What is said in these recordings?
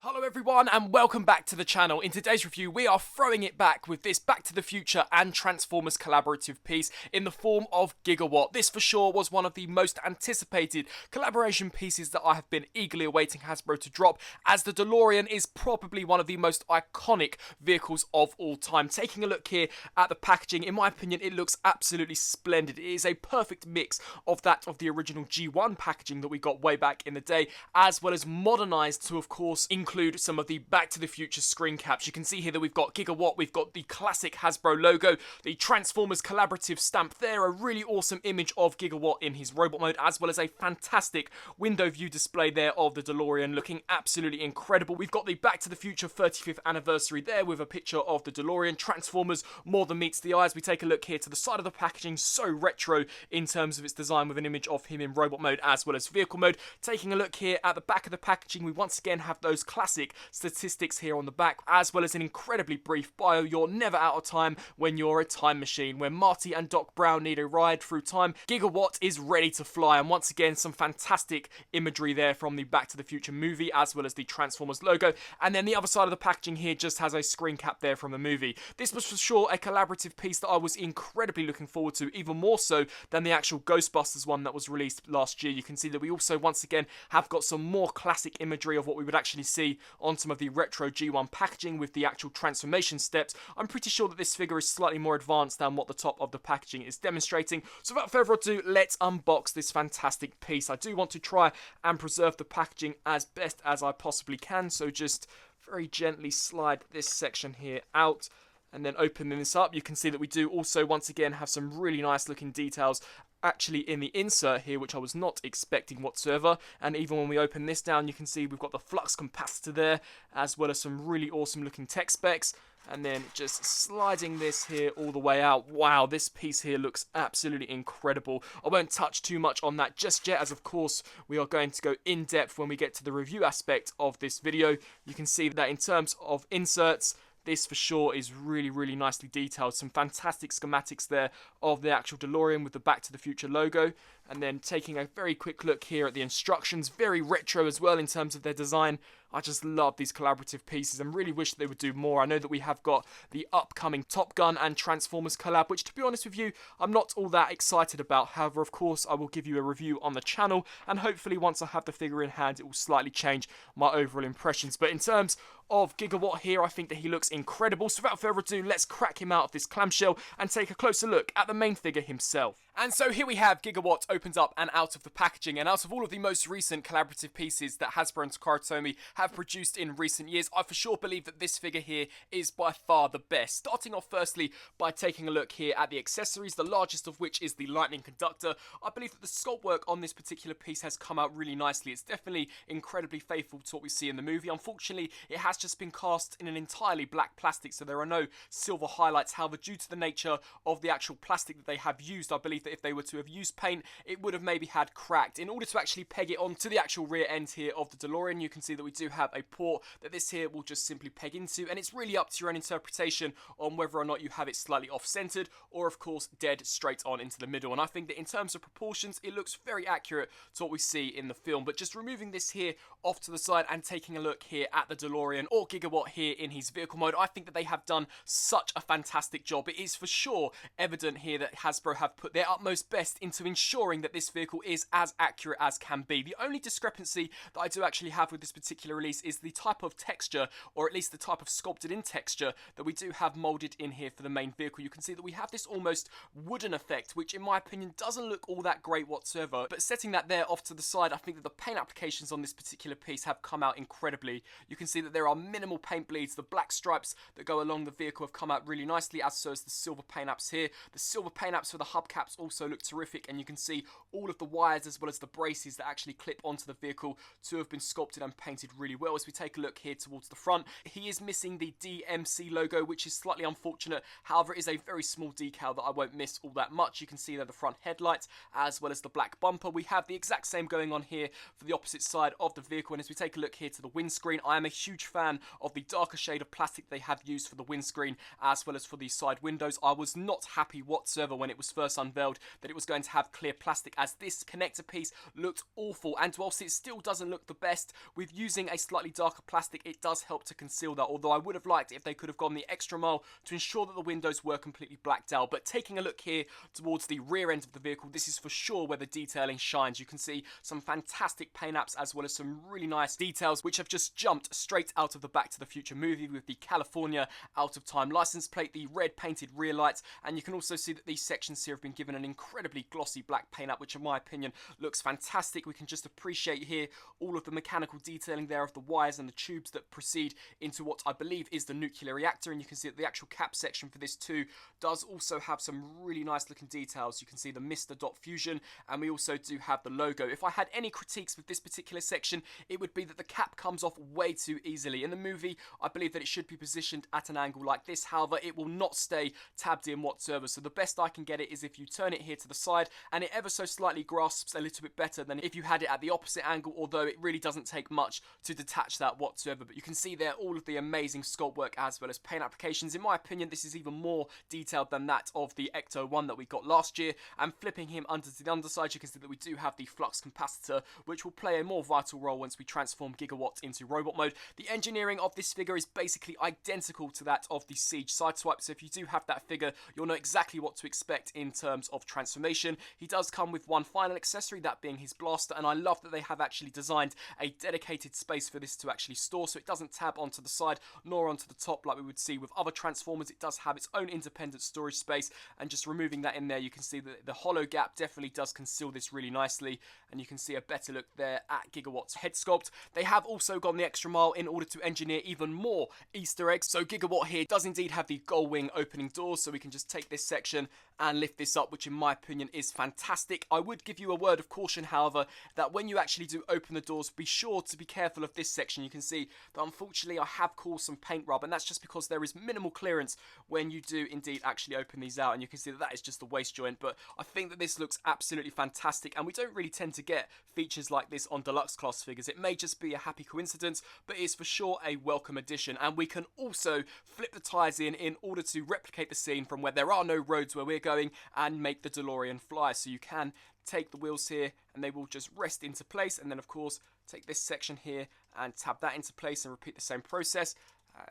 Hello everyone and welcome back to the channel. In today's review we are throwing it back with this Back to the Future and Transformers collaborative piece in the form of Gigawatt. This for sure was one of the most anticipated collaboration pieces that I have been eagerly awaiting Hasbro to drop, as the DeLorean is probably one of the most iconic vehicles of all time. Taking a look here at the packaging, in my opinion it looks absolutely splendid. It is a perfect mix of that of the original G1 packaging that we got way back in the day, as well as modernised to of course include some of the Back to the Future screen caps. You can see here that we've got Gigawatt, we've got the classic Hasbro logo, the Transformers collaborative stamp there, a really awesome image of Gigawatt in his robot mode, as well as a fantastic window view display there of the DeLorean looking absolutely incredible. We've got the Back to the Future 35th anniversary there with a picture of the DeLorean. Transformers more than meets the eyes. We take a look here to the side of the packaging, so retro in terms of its design, with an image of him in robot mode as well as vehicle mode. Taking a look here at the back of the packaging, we once again have those classic statistics here on the back, as well as an incredibly brief bio. You're never out of time when you're a time machine. When Marty and Doc Brown need a ride through time, Gigawatt is ready to fly. And once again, some fantastic imagery there from the Back to the Future movie, as well as the Transformers logo. And then the other side of the packaging here just has a screen cap there from the movie. This was for sure a collaborative piece that I was incredibly looking forward to, even more so than the actual Ghostbusters one that was released last year. You can see that we also once again have got some more classic imagery of what we would actually see on some of the retro G1 packaging with the actual transformation steps. I'm pretty sure that this figure is slightly more advanced than what the top of the packaging is demonstrating. So without further ado, let's unbox this fantastic piece. I do want to try and preserve the packaging as best as I possibly can, so just very gently slide this section here out. And then opening this up, you can see that we do also once again have some really nice looking details actually in the insert here, which I was not expecting whatsoever. And even when we open this down, you can see we've got the flux capacitor there, as well as some really awesome looking tech specs. And then just sliding this here all the way out. Wow, this piece here looks absolutely incredible. I won't touch too much on that just yet, as of course we are going to go in depth when we get to the review aspect of this video. You can see that in terms of inserts, this for sure is really nicely detailed. Some fantastic schematics there of the actual DeLorean with the Back to the Future logo. And then taking a very quick look here at the instructions, very retro as well in terms of their design. I just love these collaborative pieces and really wish they would do more. I know that we have got the upcoming Top Gun and Transformers collab, which to be honest with you, I'm not all that excited about. However, of course, I will give you a review on the channel, and hopefully once I have the figure in hand, it will slightly change my overall impressions. But in terms of Gigawatt here, I think that he looks incredible. So without further ado, let's crack him out of this clamshell and take a closer look at the main figure himself. And so here we have Gigawatt opens up and out of the packaging, and out of all of the most recent collaborative pieces that Hasbro and Takara Tomy have produced in recent years, I for sure believe that this figure here is by far the best. Starting off firstly by taking a look here at the accessories, the largest of which is the lightning conductor. I believe that the sculpt work on this particular piece has come out really nicely. It's definitely incredibly faithful to what we see in the movie. Unfortunately, it has just been cast in an entirely black plastic, so there are no silver highlights. However, due to the nature of the actual plastic that they have used, I believe that if they were to have used paint, it would have maybe had cracked. In order to actually peg it onto the actual rear end here of the DeLorean, you can see that we do have a port that this here will just simply peg into, and it's really up to your own interpretation on whether or not you have it slightly off-centered or of course dead straight on into the middle. And I think that in terms of proportions, it looks very accurate to what we see in the film. But just removing this here off to the side and taking a look here at the DeLorean or Gigawatt here in his vehicle mode, I think that they have done such a fantastic job. It is for sure evident here that Hasbro have put their utmost best into ensuring that this vehicle is as accurate as can be. The only discrepancy that I do actually have with this particular release is the type of texture, or at least the type of sculpted in texture that we do have molded in here for the main vehicle. You can see that we have this almost wooden effect, which in my opinion doesn't look all that great whatsoever. But setting that there off to the side, I think that the paint applications on this particular piece have come out incredibly. You can see that there are minimal paint bleeds. The black stripes that go along the vehicle have come out really nicely, as so as the silver paint apps here. The silver paint apps for the hubcaps also look terrific, and you can see all of the wires as well as the braces that actually clip onto the vehicle to have been sculpted and painted really well. As we take a look here towards the front, he is missing the DMC logo, which is slightly unfortunate. However, it is a very small decal that I won't miss all that much. You can see there the front headlights as well as the black bumper. We have the exact same going on here for the opposite side of the vehicle. And as we take a look here to the windscreen, I am a huge fan of the darker shade of plastic they have used for the windscreen as well as for the side windows. I was not happy whatsoever when it was first unveiled that it was going to have clear plastic, as this connector piece looked awful. And whilst it still doesn't look the best, with using a a slightly darker plastic, it does help to conceal that, although I would have liked it if they could have gone the extra mile to ensure that the windows were completely blacked out. But taking a look here towards the rear end of the vehicle, this is for sure where the detailing shines. You can see some fantastic paint apps as well as some really nice details which have just jumped straight out of the Back to the Future movie, with the California out of time license plate, the red painted rear lights, and you can also see that these sections here have been given an incredibly glossy black paint app, which in my opinion looks fantastic. We can just appreciate here all of the mechanical detailing there of the wires and the tubes that proceed into what I believe is the nuclear reactor, and you can see that the actual cap section for this too does also have some really nice looking details. You can see the Mr. Dot Fusion, and we also do have the logo. If I had any critiques with this particular section, it would be that the cap comes off way too easily. In the movie, I believe that it should be positioned at an angle like this, however, it will not stay tabbed in whatsoever, so the best I can get it is if you turn it here to the side, and it ever so slightly grasps a little bit better than if you had it at the opposite angle, although it really doesn't take much to detach that whatsoever. But you can see there all of the amazing sculpt work as well as paint applications. In my opinion, this is even more detailed than that of the Ecto 1 that we got last year, and flipping him under to the underside, you can see that we do have the flux capacitor, which will play a more vital role once we transform Gigawatt into robot mode. The engineering of this figure is basically identical to that of the Siege Sideswipe, so if you do have that figure, you'll know exactly what to expect in terms of transformation. He does come with one final accessory, that being his blaster, and I love that they have actually designed a dedicated space for this to actually store, so it doesn't tab onto the side nor onto the top like we would see with other Transformers. It does have its own independent storage space, and just removing that in there, you can see that the hollow gap definitely does conceal this really nicely, and you can see a better look there at Gigawatt's head sculpt. They have also gone the extra mile in order to engineer even more Easter eggs, so Gigawatt here does indeed have the gull wing opening doors, so we can just take this section and lift this up, which in my opinion is fantastic. I would give you a word of caution, however, that when you actually do open the doors, be sure to be careful of this section. You can see that unfortunately I have caused some paint rub, and that's just because there is minimal clearance when you do indeed actually open these out, and you can see that that is just the waist joint. But I think that this looks absolutely fantastic, and we don't really tend to get features like this on deluxe class figures. It may just be a happy coincidence, but it's for sure a welcome addition. And we can also flip the tyres in order to replicate the scene from where there are no roads where we're going and make the DeLorean fly. So you can take the wheels here and they will just rest into place, and then of course take this section here and tab that into place and repeat the same process,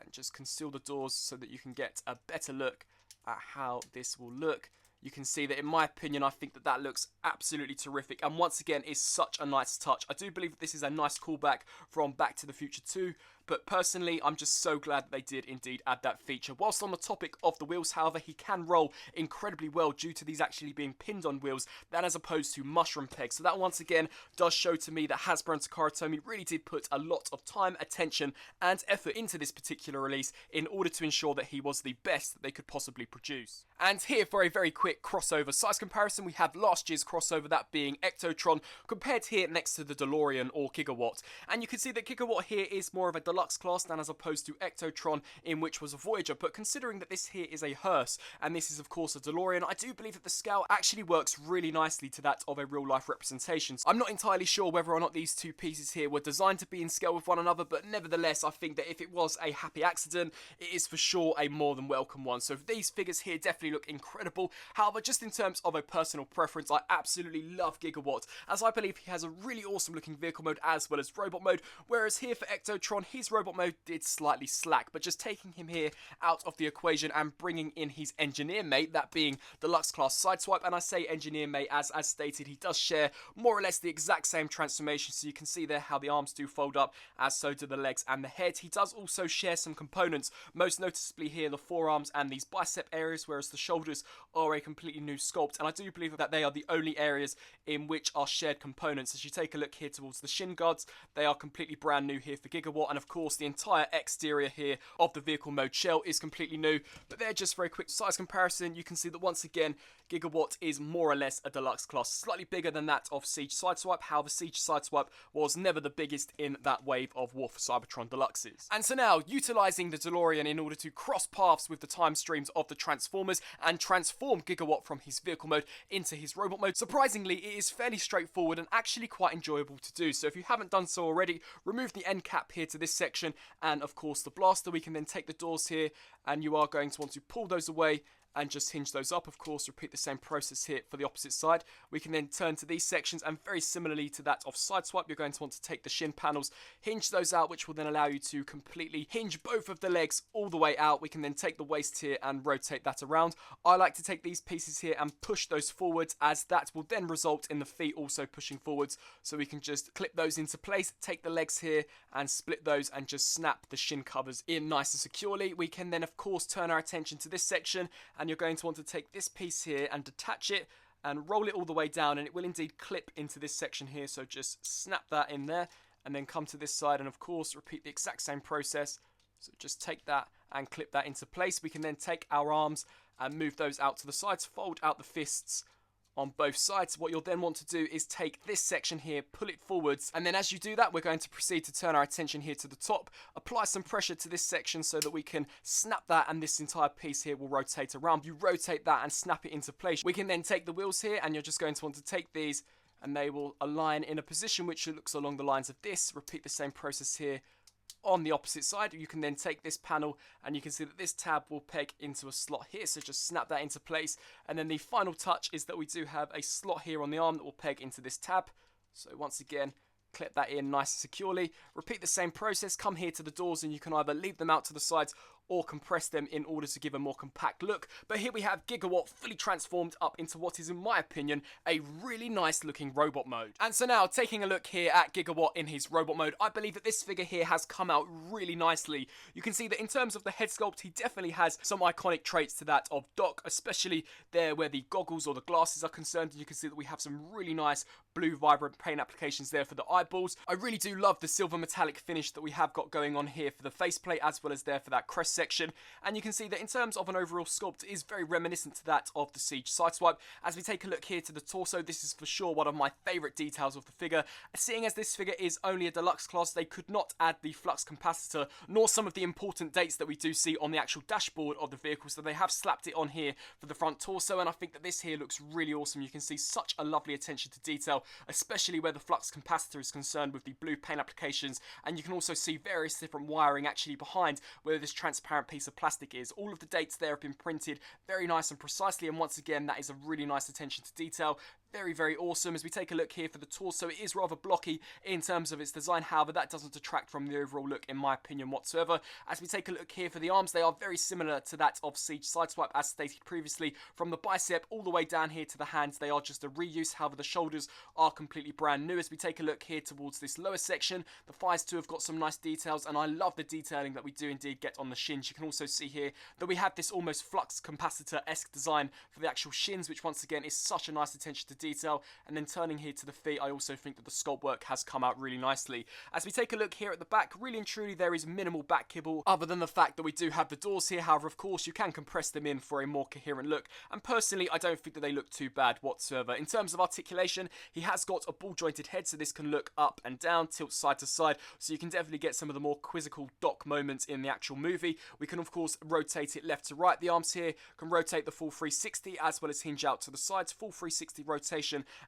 and just conceal the doors so that you can get a better look at how this will look. You can see that in my opinion, I think that that looks absolutely terrific, and once again is such a nice touch. I do believe that this is a nice callback from Back to the Future 2, but personally I'm just so glad that they did indeed add that feature. Whilst on the topic of the wheels, however, he can roll incredibly well due to these actually being pinned on wheels than as opposed to mushroom pegs. So that once again does show to me that Hasbro and Takara Tomy really did put a lot of time, attention and effort into this particular release in order to ensure that he was the best that they could possibly produce. And here for a very quick crossover size comparison, we have last year's crossover, that being Ectotron, compared here next to the DeLorean or Gigawatt. And you can see that Gigawatt here is more of a deluxe class than as opposed to Ectotron, in which was a Voyager. But considering that this here is a hearse and this is of course a DeLorean, I do believe that the scale actually works really nicely to that of a real life representation. I'm not entirely sure whether or not these two pieces here were designed to be in scale with one another, but nevertheless I think that if it was a happy accident, it is for sure a more than welcome one. So these figures here definitely look incredible. However, just in terms of a personal preference, I absolutely love Gigawatt, as I believe he has a really awesome looking vehicle mode as well as robot mode, whereas here for Ectotron, his robot mode did slightly slack. But just taking him here out of the equation and bringing in his engineer mate, that being deluxe class Sideswipe, and I say engineer mate as stated, he does share more or less the exact same transformation, so you can see there how the arms do fold up, as so do the legs and the head. He does also share some components, most noticeably here the forearms and these bicep areas, whereas the shoulders are a completely new sculpt, and I do believe that they are the only areas in which are shared components. As you take a look here towards the shin guards, they are completely brand new here for Gigawatt, and of course the entire exterior here of the vehicle mode shell is completely new. But there, just for a quick size comparison, you can see that once again Gigawatt is more or less a deluxe class, slightly bigger than that of Siege Sideswipe. However, Siege Sideswipe was never the biggest in that wave of War for Cybertron Deluxes. And so now, utilising the DeLorean in order to cross paths with the time streams of the Transformers and transform Gigawatt from his vehicle mode into his robot mode, surprisingly it is fairly straightforward and actually quite enjoyable to do. So if you haven't done so already, remove the end cap here to this section and of course the blaster. We can then take the doors here and you are going to want to pull those away and just hinge those up. Of course, repeat the same process here for the opposite side. We can then turn to these sections, and very similarly to that of sideswipe, you're going to want to take the shin panels, hinge those out, which will then allow you to completely hinge both of the legs all the way out. We can then take the waist here and rotate that around. I like to take these pieces here and push those forwards, as that will then result in the feet also pushing forwards. So we can just clip those into place, take the legs here and split those and just snap the shin covers in nice and securely. We can then of course turn our attention to this section, and you're going to want to take this piece here and detach it and roll it all the way down, and it will indeed clip into this section here. So just snap that in there and then come to this side and of course repeat the exact same process. So just take that and clip that into place. We can then take our arms and move those out to the sides, fold out the fists on both sides. What you'll then want to do is take this section here, pull it forwards, and then as you do that, we're going to proceed to turn our attention here to the top, apply some pressure to this section so that we can snap that, and this entire piece here will rotate around. You rotate that and snap it into place. We can then take the wheels here, and you're just going to want to take these and they will align in a position which looks along the lines of this. Repeat the same process here on the opposite side. You can then take this panel and you can see that this tab will peg into a slot here, so just snap that into place. And then the final touch is that we do have a slot here on the arm that will peg into this tab. So once again, clip that in nice and securely. Repeat the same process, come here to the doors, and you can either leave them out to the sides or compress them in order to give a more compact look. But here we have Gigawatt fully transformed up into what is, in my opinion, a really nice looking robot mode. And so now, taking a look here at Gigawatt in his robot mode, I believe that this figure here has come out really nicely. You can see that in terms of the head sculpt, he definitely has some iconic traits to that of Doc, especially there where the goggles or the glasses are concerned. And you can see that we have some really nice blue vibrant paint applications there for the eyeballs. I really do love the silver metallic finish that we have got going on here for the faceplate, as well as there for that crest section. And you can see that in terms of an overall sculpt, it is very reminiscent to that of the Siege Sideswipe. As we take a look here to the torso, this is for sure one of my favourite details of the figure. Seeing as this figure is only a deluxe class, they could not add the flux capacitor, nor some of the important dates that we do see on the actual dashboard of the vehicle, so they have slapped it on here for the front torso, and I think that this here looks really awesome. You can see such a lovely attention to detail, especially where the flux capacitor is concerned with the blue paint applications, and you can also see various different wiring actually behind where this transparent piece of plastic is. All of the dates there have been printed very nice and precisely, and once again that is a really nice attention to detail. Very, very awesome. As we take a look here for the torso, it is rather blocky in terms of its design. However, that doesn't detract from the overall look, in my opinion, whatsoever. As we take a look here for the arms, they are very similar to that of Siege Sideswipe, as stated previously. From the bicep all the way down here to the hands, they are just a reuse. However, the shoulders are completely brand new. As we take a look here towards this lower section, the thighs too have got some nice details, and I love the detailing that we do indeed get on the shins. You can also see here that we have this almost flux capacitor-esque design for the actual shins, which once again is such a nice attention to detail. And then turning here to the feet, I also think that the sculpt work has come out really nicely. As we take a look here at the back, really and truly there is minimal back kibble, other than the fact that we do have the doors here. However, of course, you can compress them in for a more coherent look, and personally I don't think that they look too bad whatsoever. In terms of articulation, he has got a ball jointed head, so this can look up and down, tilt side to side, so you can definitely get some of the more quizzical Doc moments in the actual movie. We can of course rotate it left to right. The arms here can rotate the full 360, as well as hinge out to the sides. Full 360 rotation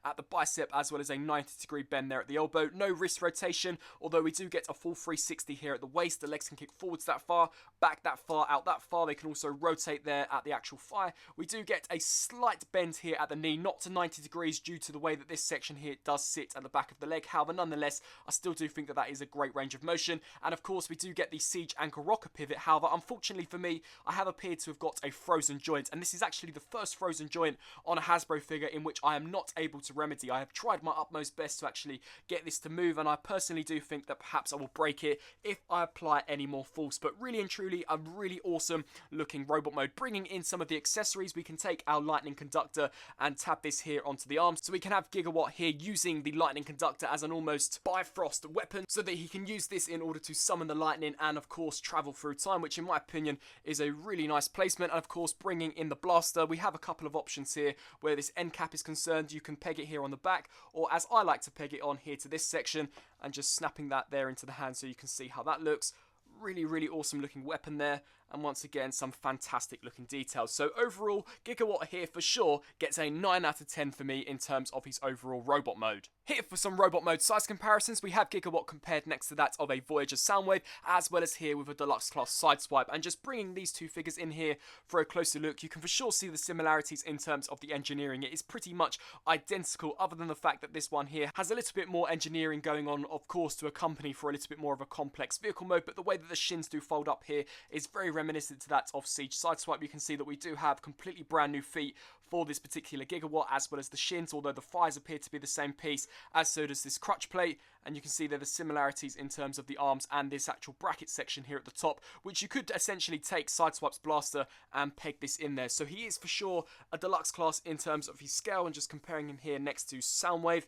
at the bicep, as well as a 90-degree bend there at the elbow. No wrist rotation, although we do get a full 360 here at the waist. The legs can kick forwards that far, back that far, out that far. They can also rotate there at the actual thigh. We do get a slight bend here at the knee, not to 90 degrees due to the way that this section here does sit at the back of the leg. However, nonetheless, I still do think that that is a great range of motion. And of course, we do get the Siege ankle rocker pivot. However, unfortunately for me, I have appeared to have got a frozen joint, and this is actually the first frozen joint on a Hasbro figure in which I am not able to remedy. I have tried my utmost best to actually get this to move, and I personally do think that perhaps I will break it if I apply any more force. But really and truly, a really awesome looking robot mode. Bringing in some of the accessories, we can take our lightning conductor and tap this here onto the arms, so we can have Gigawatt here using the lightning conductor as an almost Bifrost weapon, so that he can use this in order to summon the lightning and of course travel through time, which in my opinion is a really nice placement. And of course, bringing in the blaster, we have a couple of options here where this end cap is concerned. You can peg it here on the back, or as I like to peg it on here to this section, and just snapping that there into the hand so you can see how that looks. really awesome looking weapon there, and once again some fantastic looking details. So overall, Gigawatt here for sure gets a 9 out of 10 for me in terms of his overall robot mode. Here for some robot mode size comparisons, we have Gigawatt compared next to that of a Voyager Soundwave, as well as here with a Deluxe Class Sideswipe. And just bringing these two figures in here for a closer look, you can for sure see the similarities in terms of the engineering. It is pretty much identical, other than the fact that this one here has a little bit more engineering going on, of course, to accompany for a little bit more of a complex vehicle mode. But the way that the shins do fold up here is very reminiscent to that of Siege Sideswipe. You can see that we do have completely brand new feet for this particular Gigawatt, as well as the shins, although the thighs appear to be the same piece, as so does this crutch plate. And you can see there the similarities in terms of the arms and this actual bracket section here at the top, which you could essentially take Sideswipe's blaster and peg this in there. So he is for sure a deluxe class in terms of his scale, and just comparing him here next to Soundwave,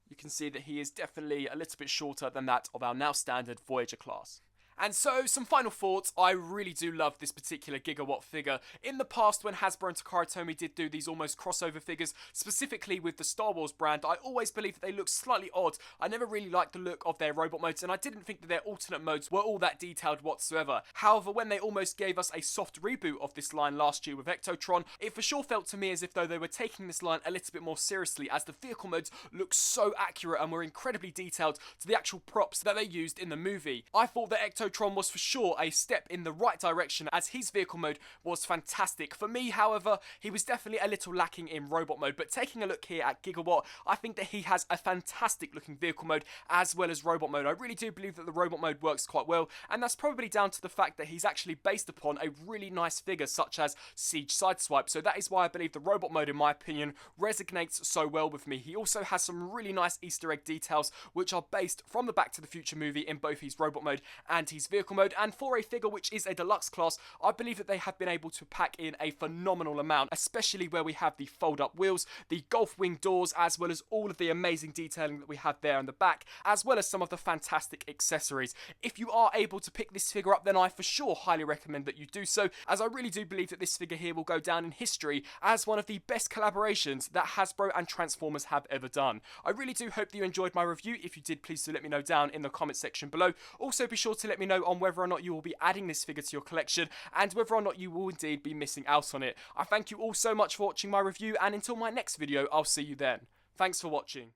you can see that he is definitely a little bit shorter than that of our now standard Voyager class. And so, some final thoughts. I really do love this particular Gigawatt figure. In the past, when Hasbro and Takara Tomy did do these almost crossover figures, specifically with the Star Wars brand, I always believed that they looked slightly odd. I never really liked the look of their robot modes, and I didn't think that their alternate modes were all that detailed whatsoever. However, when they almost gave us a soft reboot of this line last year with Ectotron, it for sure felt to me as if though they were taking this line a little bit more seriously, as the vehicle modes looked so accurate and were incredibly detailed to the actual props that they used in the movie. I thought that Ectotron was for sure a step in the right direction, as his vehicle mode was fantastic. For me, however, he was definitely a little lacking in robot mode, but taking a look here at Gigawatt, I think that he has a fantastic looking vehicle mode as well as robot mode. I really do believe that the robot mode works quite well, and that's probably down to the fact that he's actually based upon a really nice figure such as Siege Sideswipe. So that is why I believe the robot mode, in my opinion, resonates so well with me. He also has some really nice Easter egg details which are based from the Back to the Future movie in both his robot mode and his vehicle mode. And for a figure which is a deluxe class, I believe that they have been able to pack in a phenomenal amount, especially where we have the fold-up wheels, the golf wing doors, as well as all of the amazing detailing that we have there in the back, as well as some of the fantastic accessories. If you are able to pick this figure up, then I for sure highly recommend that you do so, as I really do believe that this figure here will go down in history as one of the best collaborations that Hasbro and Transformers have ever done. I really do hope that you enjoyed my review. If you did, please do let me know down in the comment section below. Also, be sure to let me know on whether or not you will be adding this figure to your collection, and whether or not you will indeed be missing out on it. I thank you all so much for watching my review, and until my next video, I'll see you then. Thanks for watching.